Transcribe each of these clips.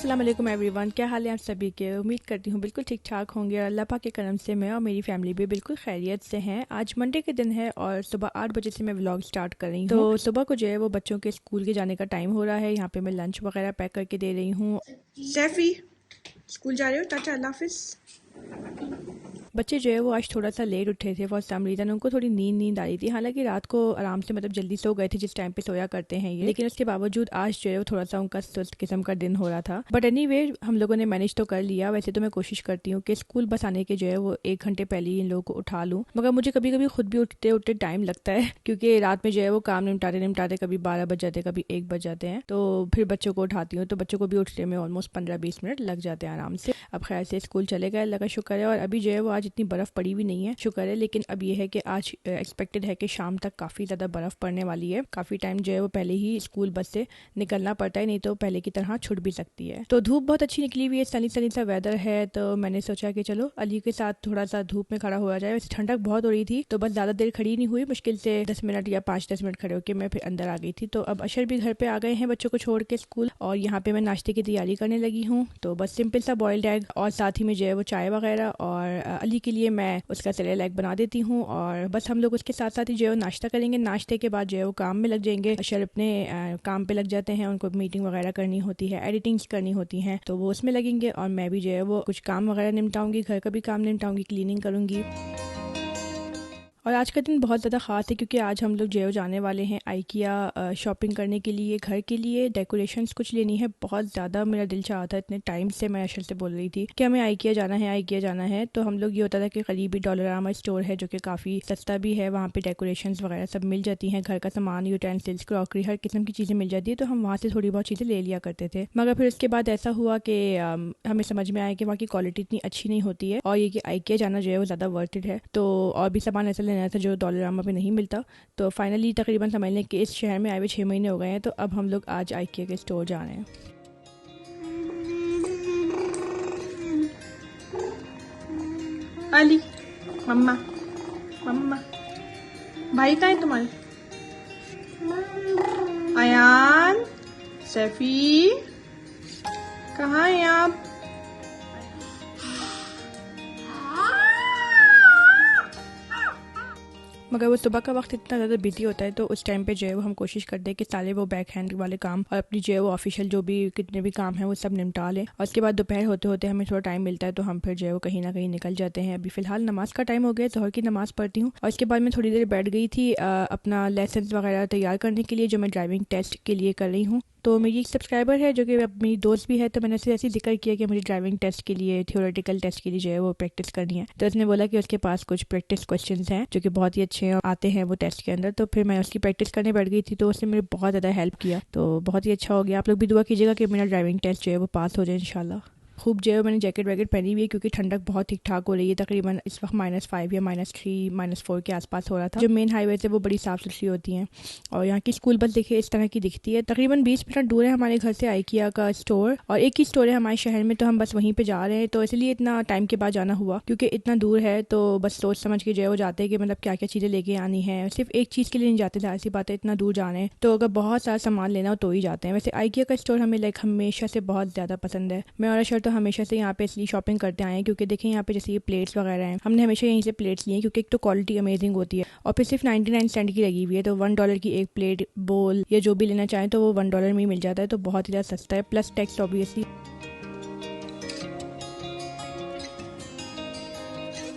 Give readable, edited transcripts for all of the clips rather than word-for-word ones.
अस्सलाम वालेकुम एवरीवन, क्या हाल है आप सभी के। उम्मीद करती हूँ बिल्कुल ठीक ठाक होंगे। अल्लाह पाक के करम से मैं और मेरी फैमिली भी बिल्कुल खैरियत से हैं। आज मंडे के दिन है और सुबह 8 बजे से मैं व्लॉग स्टार्ट कर रही हूँ। तो सुबह को जो है वो बच्चों के स्कूल के जाने का टाइम हो रहा है। यहाँ पे मैं लंच वगैरह पैक करके दे रही हूँ। सैफी स्कूल जा रहे हो? टाटा अल्लाह हाफिज़। बच्चे जो है वो आज थोड़ा सा लेट उठे थे फॉर सम रीज़न। उनको थोड़ी नींद आ रही थी। हालांकि रात को आराम से जल्दी सो गए थे जिस टाइम पे सोया करते हैं ये, लेकिन उसके बावजूद आज जो है वो थोड़ा सा उनका सुस्त किस्म का दिन हो रहा था। बट एनीवे हम लोगों ने मैनेज तो कर लिया। वैसे तो मैं कोशिश करती हूँ कि स्कूल बस आने के जो है वो 1 घंटे पहले ही इन लोगों को उठा लूँ, मगर मुझे कभी कभी खुद भी उठते उठते टाइम लगता है क्योंकि रात में जो है वो काम निपटाते कभी 12 बज जाते कभी 1 बज जाते हैं। तो फिर बच्चों को उठाती हूँ तो बच्चों को भी उठने में ऑलमोस्ट 15-20 मिनट लग जाते हैं आराम से। अब खैर से स्कूल चले गए, अल्लाह का शुक्र है। और अभी जो है वो आज इतनी बर्फ़ पड़ी भी नहीं है, शुक्र है। लेकिन अब ये है कि आज एक्सपेक्टेड है कि शाम तक काफ़ी ज़्यादा बर्फ़ पड़ने वाली है। काफ़ी टाइम जो है वो पहले ही स्कूल बस से निकलना पड़ता है, नहीं तो पहले की तरह छूट भी सकती है। तो धूप बहुत अच्छी निकली हुई है, सनी सनी सा वेदर है। तो मैंने सोचा कि चलो अली के साथ थोड़ा सा धूप में खड़ा हो जाए। वैसे ठंडक बहुत हो रही थी तो बस ज़्यादा देर खड़ी नहीं हुई, मुश्किल से 10 मिनट या 5-10 मिनट खड़े होकर मैं फिर अंदर आ गई थी। तो अब अशर भी घर पे आ गए हैं बच्चों को छोड़ के स्कूल, और यहाँ पे मैं नाश्ते की तैयारी करने लगी हूँ। तो बस सिंपल सा बॉइल्ड एग और साथ ही में जो है वो चाय वगैरह, और अली के लिए मैं उसका सेरेल एग बना देती हूँ। और बस हम लोग उसके साथ साथ ही जो है नाश्ता करेंगे। नाश्ते के बाद जो है वो काम में लग जाएंगे। अशर अपने काम पे लग जाते हैं, उनको मीटिंग वगैरह करनी होती है, एडिटिंग्स करनी होती हैं, तो वो उसमें लगेंगे। और मैं भी जो है वो कुछ काम वगैरह निपटाऊंगी, घर का भी काम निपटाऊंगी, क्लीनिंग करूंगी। और आज का दिन बहुत ज़्यादा ख़ास है क्योंकि आज हम लोग जो है जाने वाले हैं आइकिया शॉपिंग करने के लिए। घर के लिए डेकोरेशंस कुछ लेनी है। बहुत ज़्यादा मेरा दिल चाहा था, इतने टाइम से मैं अशर से बोल रही थी कि हमें आइकिया जाना है, आइकिया जाना है। तो हम लोग ये होता था कि करीबी डॉलरामा स्टोर है जो कि काफ़ी सस्ता भी है, वहाँ पे डेकोरेशंस वगैरह सब मिल जाती हैं। घर का सामान, यूटेंसिल्स, क्रॉकरी, हर किस्म की चीज़ें मिल जाती है। तो हम वहाँ से थोड़ी बहुत चीज़ें ले लिया करते थे। मगर फिर उसके बाद ऐसा हुआ कि हमें समझ में आया कि वहाँ की क्वालिटी इतनी अच्छी नहीं होती है, और ये कि आइकिया जाना जो है वो ज़्यादा वर्थ इट है। तो और भी सामान ऐसा लेना था जो डॉलरामा पे नहीं मिलता। तो फाइनली तकरीबन समझ लें कि इस शहर में आए हुए 6 महीने हो गए हैं। तो अब हम लोग आज आइकिया के स्टोर जा रहे हैं। अली, मम्मा मम्मा, भाई कहाँ है तुम्हारे? अयान, सैफी, कहाँ हैं आप? मगर वो सुबह का वक्त इतना ज़्यादा बिजी होता है, तो उस टाइम पे जो है वो हम कोशिश करते हैं कि सारे वो बैक हैंड वाले काम और अपनी जो है वो ऑफिशियल जो भी कितने भी काम हैं वो सब निपटा लें। और उसके बाद दोपहर होते होते हमें थोड़ा टाइम मिलता है तो हम फिर जो है वो कहीं ना कहीं निकल जाते हैं। अभी फ़िलहाल नमाज़ का टाइम हो गया, ज़ोहर की नमाज़ पढ़ती हूँ। और उसके बाद मैं थोड़ी देर बैठ गई थी अपना लेसन वगैरह तैयार करने के लिए जो मैं ड्राइविंग टेस्ट के लिए कर रही हूँ। तो मेरी एक सब्सक्राइबर है जो कि अब मेरी दोस्त भी है, तो मैंने उससे ऐसे जिक्र किया कि मुझे ड्राइविंग टेस्ट के लिए, थियोरेटिकल टेस्ट के लिए जो है वो प्रैक्टिस करनी है। तो उसने बोला कि उसके पास कुछ प्रैक्टिस क्वेश्चंस हैं जो कि बहुत ही अच्छे आते हैं वो टेस्ट के अंदर। तो फिर मैं उसकी प्रैक्टिस करने बैठ गई थी, तो उसने मेरे बहुत ज़्यादा हेल्प किया, तो बहुत ही अच्छा हो गया। आप लोग भी दुआ कीजिएगा कि मेरा ड्राइविंग टेस्ट जो है वो पास हो जाए इंशाल्लाह। खूब जो है मैंने जैकेट वैकेट पहनी हुई है क्योंकि ठंडक बहुत ठीक ठाक हो रही है। तकरीबन इस वक्त -5 या -3 -4 के आसपास हो रहा था। जो मेन हाईवे है वो बड़ी साफ़ सुथरी होती हैं। और यहाँ की स्कूल बस देखिए इस तरह की दिखती है। तकरीबन 20 मिनट दूर है हमारे घर से आइकिया का स्टोर, और एक ही स्टोर है हमारे शहर में, तो हम बस वहीं पर जा रहे हैं। तो इसलिए इतना टाइम के बाद जाना हुआ क्योंकि इतना दूर है, तो बस सोच समझ के जो है वो जाते हैं कि क्या क्या चीज़ें लेके आनी है। सिर्फ एक चीज़ के लिए नहीं जाते, ऐसी बात है, इतना दूर जा रहे हैं तो अगर बहुत सारा सामान लेना हो तो ही जाते हैं। वैसे आइकिया का स्टोर हमें हमेशा से बहुत ज़्यादा पसंद है। मैं और अशर तो हमेशा से यहाँ पे इसलिए शॉपिंग करते आए हैं क्योंकि देखें यहाँ पे जैसे ये प्लेट्स वगैरह हैं, हमने हमेशा यहीं से प्लेट्स ली हैं क्योंकि एक तो क्वालिटी अमेजिंग होती है और फिर सिर्फ 99 सेंट की लगी हुई है। तो $1 की एक प्लेट, बोल या जो भी लेना चाहें तो वो $1 में ही मिल जाता है, तो बहुत ही ज़्यादा सस्ता है, प्लस टैक्स ऑब्वियसली।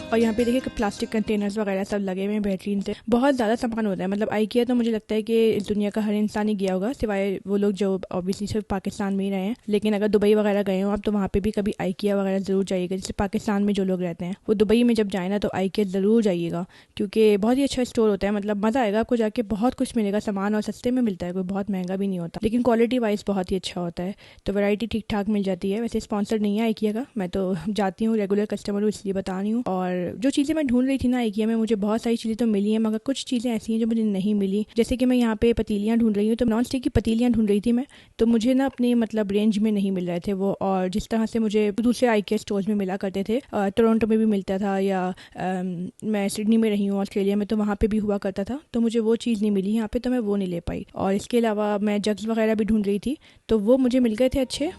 और यहाँ पे देखिए कि प्लास्टिक कंटेनर्स वगैरह सब लगे हुए हैं बेहतरीन से। बहुत ज़्यादा सामान होता है। आइकिया तो मुझे लगता है कि इस दुनिया का हर इंसान ही गया होगा, सिवाय वो लोग जो ऑब्वियसली सिर्फ पाकिस्तान में ही रहे हैं। लेकिन अगर दुबई वगैरह गए हो आप तो वहाँ पे भी कभी आइकिया वगैरह ज़रूर जाइएगा। जैसे पाकिस्तान में जो लोग रहते हैं वो दुबई में जब जाए ना तो आइकिया ज़रूर जाइएगा क्योंकि बहुत ही अच्छा स्टोर होता है। मज़ा आएगा आपको जाके, बहुत कुछ मिलेगा सामान और सस्ते में मिलता है, कोई बहुत महंगा भी नहीं होता, लेकिन क्वालिटी वाइज बहुत ही अच्छा होता है। तो वैरायटी ठीक ठाक मिल जाती है। वैसे स्पॉन्सर नहीं है आइकिया का, मैं तो जाती हूँ, रेगुलर कस्टमर हूँ इसलिए बता रही हूँ। और जो चीज़ें मैं ढूंढ रही थी ना आइकिया में, मुझे बहुत सारी चीज़ें तो मिली हैं मगर कुछ चीज़ें ऐसी हैं जो मुझे नहीं मिली। जैसे कि मैं यहाँ पे पतीलियाँ ढूंढ रही हूँ, तो नॉन स्टिक की पतीलियाँ ढूंढ रही थी मैं, तो मुझे ना अपने रेंज में नहीं मिल रहे थे वो, और जिस तरह से मुझे दूसरे आइकिया स्टोर्स में मिला करते थे। टोरंटो में भी मिलता था, या मैं सिडनी में रही हूँ ऑस्ट्रेलिया में, तो वहाँ पर भी हुआ करता था, तो मुझे वो चीज़ नहीं मिली यहाँ पर, तो मैं वो नहीं ले पाई। और इसके अलावा मैं जग्स वगैरह भी ढूंढ रही थी, तो वो मुझे मिल गए थे अच्छे।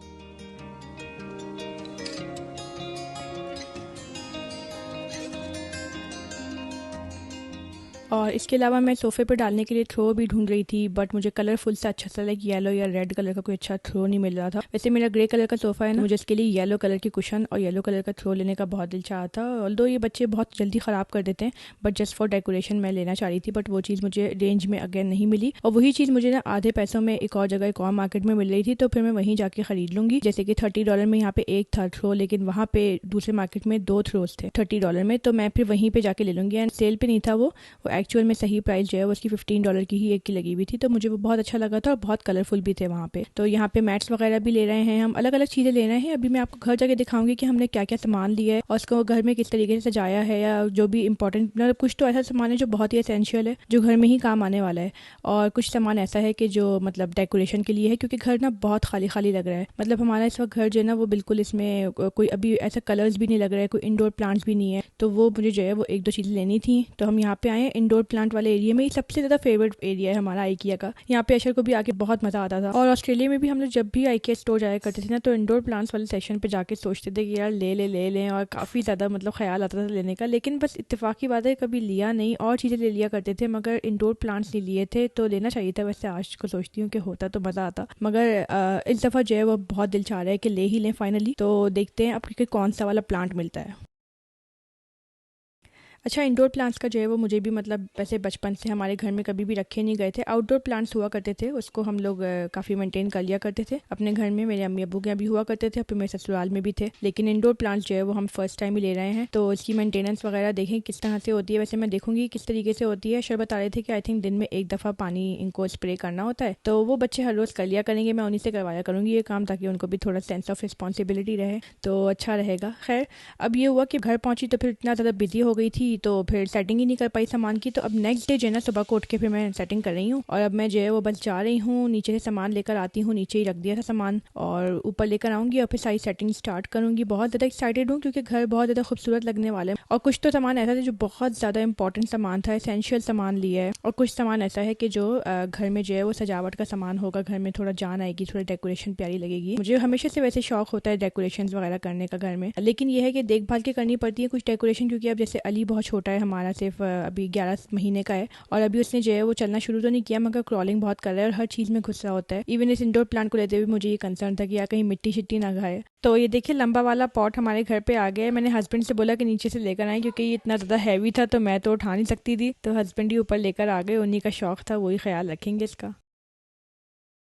और इसके अलावा मैं सोफ़े पर डालने के लिए थ्रो भी ढूंढ रही थी, बट मुझे कलरफुल सा अच्छा सा लाइक येलो या रेड कलर का कोई अच्छा थ्रो नहीं मिल रहा था। वैसे मेरा ग्रे कलर का सोफ़ा है ना, मुझे इसके लिए येलो कलर की कुशन और येलो कलर का थ्रो लेने का बहुत दिल चाहा था। ऑल्दो ये बच्चे बहुत जल्दी ख़राब कर देते हैं, बट जस्ट फॉर डेकोरेशन मैं लेना चाह रही थी, बट वो चीज़ मुझे रेंज में अगेन नहीं मिली। और वही चीज़ मुझे ना आधे पैसों में एक और जगह, एक और मार्केट में मिल रही थी, तो फिर मैं वहीं जाके ख़रीद लूँगी। जैसे कि $30 में यहाँ पे एक था थ्रो, लेकिन वहाँ पे दूसरे मार्केट में 2 थ्रोज थे $30 में, तो मैं फिर वहीं पे जाके ले लूँगी। एंड सेल पे नहीं था वो एक्चुअल में सही प्राइस जो है वो उसकी $15 की ही एक की लगी हुई थी, तो मुझे वो बहुत अच्छा लगा था और बहुत कलरफुल भी थे वहाँ पे। तो यहाँ पे मैट्स वगैरह भी ले रहे हैं, हम अलग अलग चीज़ें ले रहे हैं। अभी मैं आपको घर जाके दिखाऊंगी कि हमने क्या क्या सामान लिया है और उसको घर में किस तरीके से सजाया है, या जो भी इंपॉर्टेंट, मतलब कुछ तो ऐसा सामान है जो बहुत ही एसेंशियल है, जो घर में ही काम आने वाला है, और कुछ सामान ऐसा है कि जो मतलब डेकोरेशन के लिए है, क्योंकि घर ना बहुत खाली खाली लग रहा है। मतलब हमारा इस वक्त घर जो है ना वो बिल्कुल, इसमें कोई अभी ऐसा कलर्स भी नहीं लग रहा है, कोई इंडोर प्लांट्स भी नहीं है, तो वो मुझे जो है वो एक दो चीज़ें लेनी थी। तो हम यहाँ पे आए हैं इंडोर प्लांट वाले एरिया में। ये सबसे ज़्यादा फेवरेट एरिया है हमारा आइकिया का। यहाँ पे अशर को भी आके बहुत मज़ा आता था, और ऑस्ट्रेलिया में भी हम लोग जब भी आइकिया स्टोर जाया करते थे ना, तो इंडोर प्लांट्स वाले सेक्शन पे जाके सोचते थे कि यार ले लें, और काफ़ी ज़्यादा मतलब ख्याल आता था लेने का, लेकिन बस इत्तेफाक की बात है कभी लिया नहीं। और चीज़ें ले लिया करते थे मगर इंडोर प्लांट्स नहीं लिए थे, तो लेना चाहिए था। वैसे आज को सोचती हूँ कि होता तो मज़ा आता, मगर इस दफ़ा जो है वो बहुत दिल चाह रहा है कि ले ही लें फाइनली। तो देखते हैं अब कि कौन सा वाला प्लांट मिलता है। अच्छा, इंडोर प्लांट्स का जो है वो मुझे भी मतलब वैसे बचपन से हमारे घर में कभी भी रखे नहीं गए थे। आउटडोर प्लांट्स हुआ करते थे, उसको हम लोग काफ़ी मेंटेन कर लिया करते थे अपने घर में। मेरे अम्मी अब्बू के यहाँ भी हुआ करते थे, फिर मेरे ससुराल में भी थे, लेकिन इंडोर प्लांट्स जो है वो हम फर्स्ट टाइम ही ले रहे हैं। तो इसकी मेंटेनेंस वगैरह देखें किस तरह से होती है। वैसे मैं देखूंगी किस तरीके से होती है। शर बता रहे थे कि आई थिंक दिन में एक दफ़ा पानी इनको स्प्रे करना होता है, तो वो बच्चे हर रोज़ कर लिया करेंगे। मैं उन्हीं से करवाया करूँगी ये काम, ताकि उनको भी थोड़ा सेंस ऑफ रिस्पॉन्सिबिलिटी रहे, तो अच्छा रहेगा। खैर, अब ये हुआ कि घर पहुँची तो फिर इतना ज़्यादा बिजी हो गई थी, तो फिर सेटिंग ही नहीं कर पाई सामान की। तो अब नेक्स्ट डे जो है ना सुबह को उठ के फिर मैं सेटिंग कर रही हूँ, और अब मैं जो है वो बस जा रही हूँ नीचे से सामान लेकर आती हूँ। नीचे ही रख दिया था सामान, और ऊपर लेकर आऊँगी और फिर सारी सेटिंग स्टार्ट करूँगी। बहुत ज़्यादा एक्साइटेड हूँ क्योंकि घर बहुत ज़्यादा खूबसूरत लगने वाला है। और कुछ तो सामान ऐसा था जो बहुत ज़्यादा इंपॉर्टेंट सामान था, एसेंशियल सामान लिया है, और कुछ सामान ऐसा है कि जो घर में जो है वो सजावट का सामान होगा, घर में थोड़ा जान आएगी, थोड़ी डेकोरेशन प्यारी लगेगी। मुझे हमेशा से वैसे शौक होता है डेकोरेशन वगैरह करने का घर में, लेकिन यह है कि देखभाल के करनी पड़ती है कुछ डेकोरेशन, क्योंकि अब जैसे अली बहुत छोटा है हमारा, सिर्फ अभी 11 महीने का है, और अभी उसने जो है वो चलना शुरू तो नहीं किया, मगर क्रॉलिंग बहुत कर रहा है और हर चीज़ में घुस रहा होता है। इवन इस इंडोर प्लांट को लेते हुए मुझे ये कंसर्न था कि यार कहीं मिट्टी शिट्टी ना खाए। तो ये देखिए लंबा वाला पॉट हमारे घर पे आ गया है। मैंने हस्बैंड से बोला कि नीचे से लेकर आए, क्योंकि ये इतना ज़्यादा हैवी था तो मैं तो उठा नहीं सकती थी, तो हस्बैंड ही ऊपर लेकर आ गए। उन्हीं का शौक था, वही ख्याल रखेंगे इसका।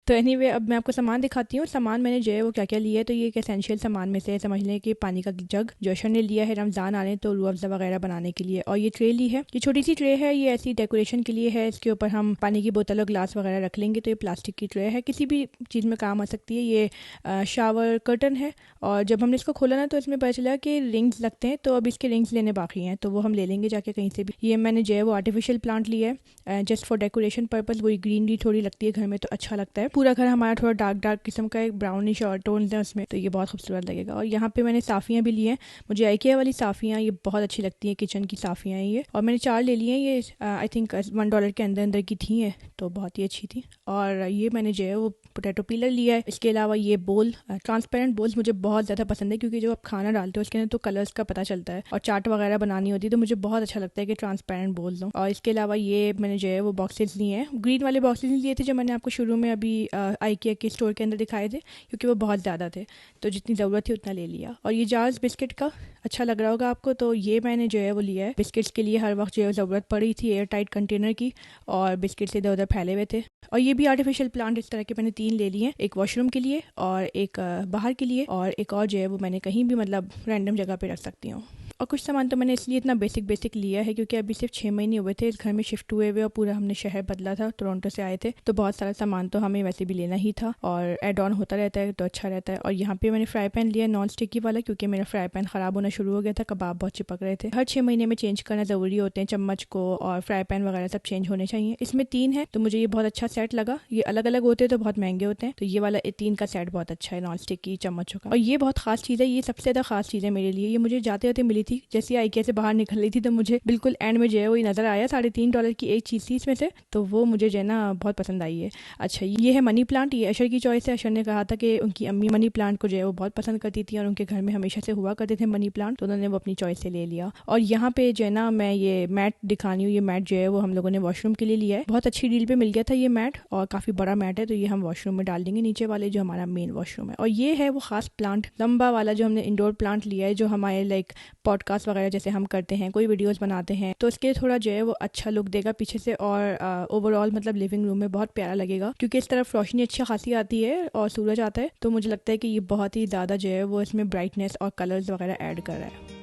तो एनीवे, अब मैं आपको सामान दिखाती हूँ। सामान मैंने जो है वो क्या क्या लिया है, तो ये एक एसेंशियल सामान में से समझ लें कि पानी का जग जो अशर ने लिया है रमज़ान आने तो रूह अफ़ज़ा वगैरह बनाने के लिए, और ये ट्रे ली है, ये छोटी सी ट्रे है, ये ऐसी डेकोरेशन के लिए है। इसके ऊपर हम पानी की बोतल और ग्लास वगैरह रख लेंगे, तो ये प्लास्टिक की ट्रे है, किसी भी चीज़ में काम आ सकती है। ये शावर कर्टन है, और जब हमने इसको खोला ना तो इसमें पता चला कि रिंग्स लगते हैं, तो अब इसके रिंग्स लेने बाकी हैं, तो वो हम ले लेंगे जाके कहीं से भी। ये मैंने जो है वो आर्टिफिशियल प्लांट लिया है जस्ट फॉर डेकोरेशन पर्पज़। वही ग्रीनरी थोड़ी लगती है घर में तो अच्छा लगता है। पूरा घर हमारा थोड़ा डार्क किस्म का एक ब्राउनिश और टोन्स है उसमें, तो ये बहुत खूबसूरत लगेगा। और यहाँ पे मैंने साफ़ियाँ भी ली हैं, मुझे आइकिया वाली साफ़ियाँ ये बहुत अच्छी लगती हैं, किचन की साफ़ियाँ हैं ये, और मैंने 4 ले ली हैं। ये आई थिंक $1 के अंदर अंदर की थी है, तो बहुत ही अच्छी थी। और ये मैंने जो है वो पोटैटो पीलर लिया है। इसके अलावा ये बोल, ट्रांसपेरेंट बोल्स मुझे बहुत ज़्यादा पसंद है, क्योंकि जो आप खाना डालते हो उसके अंदर तो कलर्स का पता चलता है, और चाट वगैरह बनानी होती है तो मुझे बहुत अच्छा लगता है कि ट्रांसपेरेंट बोल्स हो। और इसके अलावा ये मैंने जो है वो बॉक्सेस लिए हैं, ग्रीन वाले बॉक्सेस लिए थे जो मैंने आपको शुरू में अभी आइकिया के स्टोर के अंदर दिखाए थे, क्योंकि वो बहुत ज़्यादा थे, तो जितनी ज़रूरत थी उतना ले लिया। और ये जार्स बिस्किट का अच्छा लग रहा होगा आपको, तो ये मैंने जो है वो लिया है बिस्किट्स के लिए। हर वक्त जो है ज़रूरत पड़ी थी एयर टाइट कंटेनर की, और बिस्किट्स इधर उधर फैले हुए थे। और ये भी आर्टिफिशियल प्लांट इस तरह के मैंने 3 ले लिए, एक वॉशरूम के लिए और एक बाहर के लिए, और एक और जो है वो मैंने कहीं भी मतलब रैंडम जगह पे रख सकती हूँ। और कुछ सामान तो मैंने इसलिए इतना बेसिक लिया है क्योंकि अभी सिर्फ 6 महीने हुए थे इस घर में शिफ्ट हुए हुए, और पूरा हमने शहर बदला था, टोरंटो से आए थे, तो बहुत सारा सामान तो हमें वैसे भी लेना ही था, और एड ऑन होता रहता है तो अच्छा रहता है। और यहाँ पे मैंने फ्राई पैन लिया नॉन स्टिकी वाला, क्योंकि मेरा फ्राई पैन ख़राब होना शुरू हो गया था, कबाब बहुत चिपक रहे थे। हर 6 महीने में चेंज करना ज़रूरी होते हैं, चम्मच को और फ्राई पैन वगैरह सब चेंज होने चाहिए। इसमें 3 है तो मुझे ये बहुत अच्छा सेट लगा। ये अलग अलग होते हैं तो बहुत महंगे होते हैं, तो ये वाला 3 का सेट बहुत अच्छा है नॉन स्टिकी चम्मचों का। और ये बहुत खास चीज़ है, ये सबसे ज़्यादा खास चीज़ है मेरे लिए। ये मुझे जाते जाते मिली थी। जैसे आइकिया से बाहर निकल रही थी तो मुझे बिल्कुल एंड में जो है वो नज़र आया $3.5 की एक चीज़ थी इसमें से, तो वो मुझे जो है ना बहुत पसंद आई है। अच्छा, ये है मनी प्लांट। ये अशर की चॉइस है। अशर ने कहा था कि उनकी अम्मी मनी प्लांट को जो है वो बहुत पसंद करती थी और उनके घर में हमेशा से हुआ करते थे मनी प्लांट, तो उन्होंने वो अपनी चॉइस से ले लिया। और यहाँ पे जो है ना मैं ये मैट दिखानी हूँ। ये मैट जो है वो हम लोगों ने वॉशरूम के लिए लिया है। बहुत अच्छी डील पे मिल गया था ये मैट और काफ़ी बड़ा मैट है, तो ये हम वॉशरूम में डाल देंगे, नीचे वाले जो हमारा मेन वॉशरूम है। और ये है वो खास प्लांट, लंबा वाला जो हमने इंडोर प्लांट लिया है, जो हमारे लाइक पॉडकास्ट वगैरह जैसे हम करते हैं, कोई वीडियोस बनाते हैं, तो इसके थोड़ा जो है वो अच्छा लुक देगा पीछे से और ओवरऑल मतलब लिविंग रूम में बहुत प्यारा लगेगा, क्योंकि इस तरफ रोशनी अच्छी खासी आती है और सूरज आता है, तो मुझे लगता है कि ये बहुत ही ज़्यादा जो है वो इसमें ब्राइटनेस और कलर्स वगैरह ऐड कर रहा है।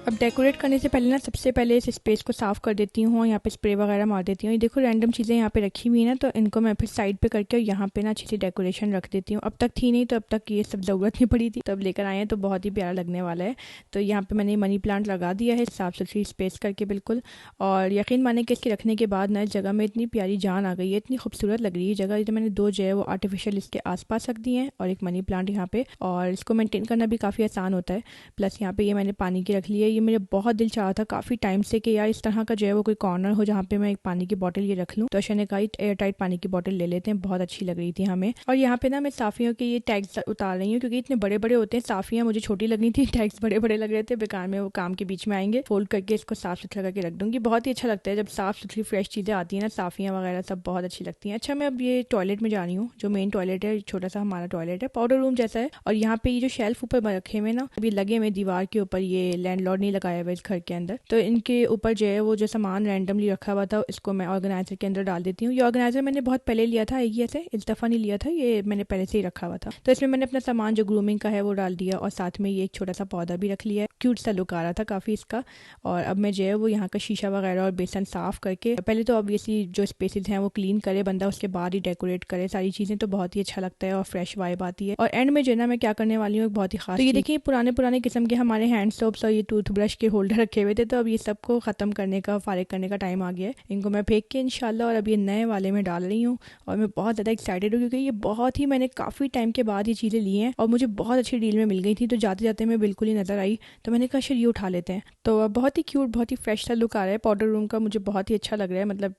अब डेकोरेट करने से पहले ना सबसे पहले इस स्पेस को साफ़ कर देती हूँ और यहाँ पे स्प्रे वगैरह मार देती हूँ। ये देखो रैंडम चीज़ें यहाँ पे रखी हुई हैं ना, तो इनको मैं फिर साइड पे करके और यहाँ पे ना अच्छी सी डेकोरेशन रख देती हूँ। अब तक थी नहीं, तो अब तक ये सब ज़रूरत नहीं पड़ी थी, तो अब लेकर आए हैं तो बहुत ही प्यारा लगने वाला है। तो यहाँ पर मैंने मनी प्लांट लगा दिया है साफ़ सुथरी स्पेस करके बिल्कुल, और यकीन माने कि इसके रखने के बाद ना इस जगह में इतनी प्यारी जान आ गई है, इतनी खूबसूरत लग रही है जगह। तो मैंने 2 जो है वो आर्टिफिशियल इसके आसपास रख दिए हैं और एक मनी प्लांट यहाँ पे, और इसको मेंटेन करना भी काफ़ी आसान होता है। प्लस यहाँ पे ये मैंने पानी की रख ली है। ये मेरे बहुत दिल चाहा था काफ़ी टाइम से कि यार इस तरह का जो है वो कोई कॉर्नर हो जहाँ पे मैं एक पानी की बोतल ये रख लूँ, तो अशर ने कहा एयर टाइट पानी की बोतल ले लेते हैं, बहुत अच्छी लग रही थी हमें। और यहाँ पे ना मैं साफ़ियों के ये टैग्स उतार रही हूँ, क्योंकि इतने बड़े बड़े होते हैं। साफ़ियाँ मुझे छोटी लगनी थी, टैग्स बड़े बड़े लग रहे थे, बेकार में वो काम के बीच में आएंगे। फोल्ड करके इसको साफ़ सुथरा करके रख दूँगी। बहुत ही अच्छा लगता है जब साफ़ सुथरी फ्रेश चीज़ें आती हैं ना, साफ़ियाँ वगैरह सब बहुत अच्छी लगती हैं। अच्छा, मैं अब ये टॉयलेट में जा रही हूँ, जो मेन टॉयलेट है, छोटा सा हमारा टॉयलेट है, पाउडर रूम जैसा है। और यहाँ पे ये जो शेल्फ ऊपर रखे हुए ना, अभी लगे हुए दीवार के ऊपर, ये लैंडलॉर्ड नहीं लगाया हुआ इस घर के अंदर, तो इनके ऊपर जो है वो जो सामान रैंडमली रखा हुआ था इसको मैं ऑर्गेनाइजर के अंदर डाल देती हूँ। ये ऑर्गेनाइजर मैंने बहुत पहले लिया था, एक ऐसे इस दफ़ा नहीं लिया था, ये मैंने पहले से ही रखा हुआ था। तो इसमें मैंने अपना सामान जो ग्रूमिंग का है वो डाल दिया और साथ में ये एक छोटा सा पौधा भी रख लिया है। क्यूट सा लुक आ रहा था काफ़ी इसका। और अब मैं जो है वो यहाँ का शीशा वगैरह और बेसन साफ़ करके, पहले तो ऑब्वियसली जो स्पेसेस हैं वो क्लीन करे बंदा, उसके बाद ही डेकोरेट करे सारी चीज़ें, तो बहुत ही अच्छा लगता है और फ्रेश वाइब आती है। और एंड में जो है ना मैं क्या करने वाली हूँ बहुत ही खास, तो ये देखिए पुराने पुराने किस्म के हमारे हैंड सोप्स और ये टूथब्रश के होल्डर रखे हुए थे, तो अब ये सबको ख़त्म करने का, फारिग करने का टाइम आ गया है। इनको मैं फेंक के इंशाल्लाह और अब ये नए वाले में डाल रही हूँ। और मैं बहुत ज़्यादा एक्साइटेड हूँ, क्योंकि ये बहुत ही मैंने काफ़ी टाइम के बाद ये चीज़ें ली हैं और मुझे बहुत अच्छी डील में मिल गई थी, तो जाते जाते मैं बिल्कुल ही नज़र आई, तो मैंने कहा शायद ये उठा लेते हैं। तो बहुत ही क्यूट, बहुत ही फ्रेश सा लुक आ रहा है पाउडर रूम का, मुझे बहुत ही अच्छा लग रहा है। मतलब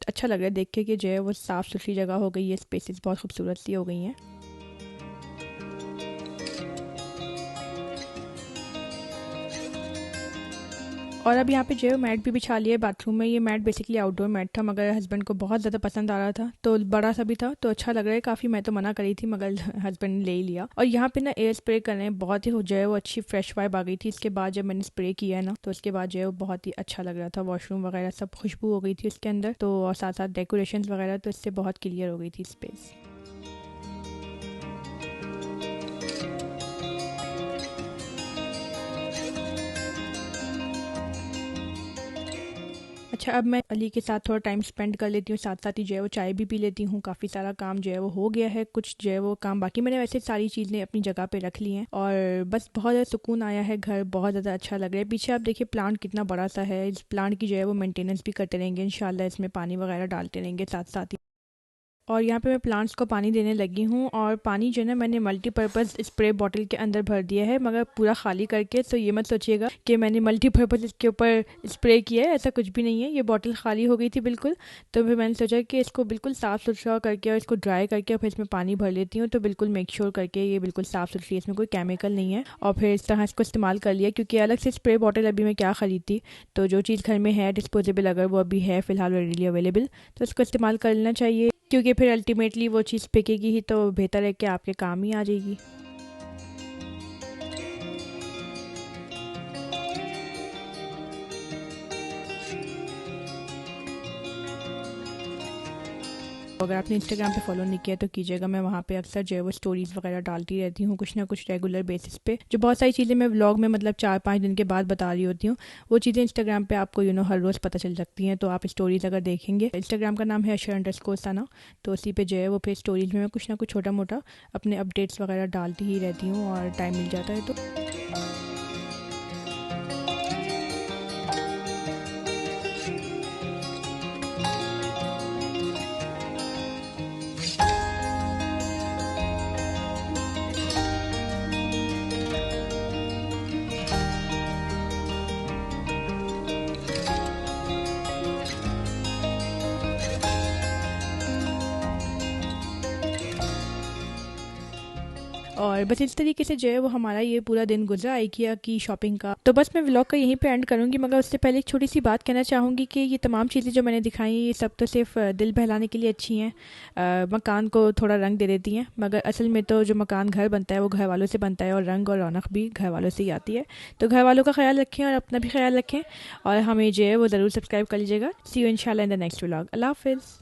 अच्छा लग रहा है देख के कि जो है वो साफ़ सुथरी जगह हो गई है, स्पेसेस बहुत खूबसूरत सी हो गई हैं। और अब यहाँ पे जो है मैट भी बिछा लिया है बाथरूम में। ये मैट बेसिकली आउटडोर मैट था, मगर हस्बैंड को बहुत ज़्यादा पसंद आ रहा था, तो बड़ा सा भी था तो अच्छा लग रहा है काफ़ी। मैं तो मना करी थी मगर हस्बैंड ने ले ही लिया। और यहाँ पे ना एयर स्प्रे करने बहुत ही जो है वो अच्छी फ्रेश वाइब आ गई थी। इसके बाद जब मैंने स्प्रे किया है ना, तो उसके बाद जो है वो बहुत ही अच्छा लग रहा था। वॉशरूम वगैरह सब खुशबू हो गई थी उसके अंदर, तो और साथ साथ डेकोरेशन वगैरह, तो इससे बहुत क्लियर हो गई थी स्पेस। अच्छा, अब मैं अली के साथ थोड़ा टाइम स्पेंड कर लेती हूँ, साथ साथ ही जो है वो चाय भी पी लेती हूँ। काफ़ी सारा काम जो है वो हो गया है, कुछ जो है वो काम बाकी। मैंने वैसे सारी चीज़ें अपनी जगह पे रख ली हैं और बस बहुत ज़्यादा सुकून आया है, घर बहुत ज़्यादा अच्छा लग रहा है। पीछे आप देखिए प्लांट कितना बड़ा सा है, इस प्लांट की जो है वो मेंटेनेंस भी करते रहेंगे इंशाल्लाह, इसमें पानी वगैरह डालते रहेंगे साथ साथ ही। और यहाँ पे मैं प्लांट्स को पानी देने लगी हूँ, और पानी जो है ना मैंने मल्टीपर्पज़ स्प्रे बॉटल के अंदर भर दिया है, मगर पूरा खाली करके। तो ये मत सोचिएगा कि मैंने मल्टीपर्पज़ इसके ऊपर स्प्रे किया है, ऐसा कुछ भी नहीं है। ये बॉटल खाली हो गई थी बिल्कुल, तो फिर मैंने सोचा कि इसको बिल्कुल साफ़ सुथरा करके और इसको ड्राई करके और फिर इसमें पानी भर लेती हूँ, तो बिल्कुल मेक श्योर करके ये बिल्कुल साफ़ सुथरी, इसमें कोई केमिकल नहीं है। और फिर इस तरह इसको इस्तेमाल कर लिया, क्योंकि अलग से स्प्रे बॉटल अभी मैं क्या ख़रीदती। तो जो चीज़ घर में है डिस्पोजेबल, अगर वो अभी है फ़िलहाल रेडीली अवेलेबल, तो इसको इस्तेमाल कर लेना चाहिए, क्योंकि फिर अल्टीमेटली वो चीज़ फेंकेगी ही, तो बेहतर है कि आपके काम ही आ जाएगी। अगर आपने इंस्टाग्राम पे फॉलो नहीं किया तो कीजिएगा, मैं वहाँ पे अक्सर जो है वो स्टोरीज़ वगैरह डालती रहती हूँ, कुछ ना कुछ रेगुलर बेसिस पे। जो बहुत सारी चीज़ें मैं व्लॉग में मतलब 4-5 दिन के बाद बता रही होती हूँ, वो चीज़ें इंस्टाग्राम पे आपको हर रोज़ पता चल सकती हैं। तो आप स्टोरीज़ अगर देखेंगे, इंस्टाग्राम का नाम है @_सना, तो उसी पर जो है वो फिर स्टोरीज़ में मैं कुछ ना कुछ छोटा मोटा अपने अपडेट्स वगैरह डालती ही रहती हूँ, और टाइम मिल जाता है तो। और बस इस तरीके से जो है वो हमारा ये पूरा दिन गुजरा IKEA की शॉपिंग का। तो बस मैं व्लॉग का यहीं पे एंड करूँगी, मगर उससे पहले एक छोटी सी बात कहना चाहूँगी कि ये तमाम चीज़ें जो मैंने दिखाई ये सब तो सिर्फ दिल बहलाने के लिए अच्छी हैं, मकान को थोड़ा रंग दे देती हैं, मगर असल में तो जो मकान घर बनता है वो घर वालों से बनता है, और रंग और रौनक भी घर वालों से ही आती है। तो घर वालों का ख्याल रखें और अपना भी ख्याल रखें, और हमें जो है वो ज़रूर सब्सक्राइब कर लीजिएगा। सी यू इंशाल्लाह इन द नेक्स्ट व्लॉग। अल्लाह हाफिज़।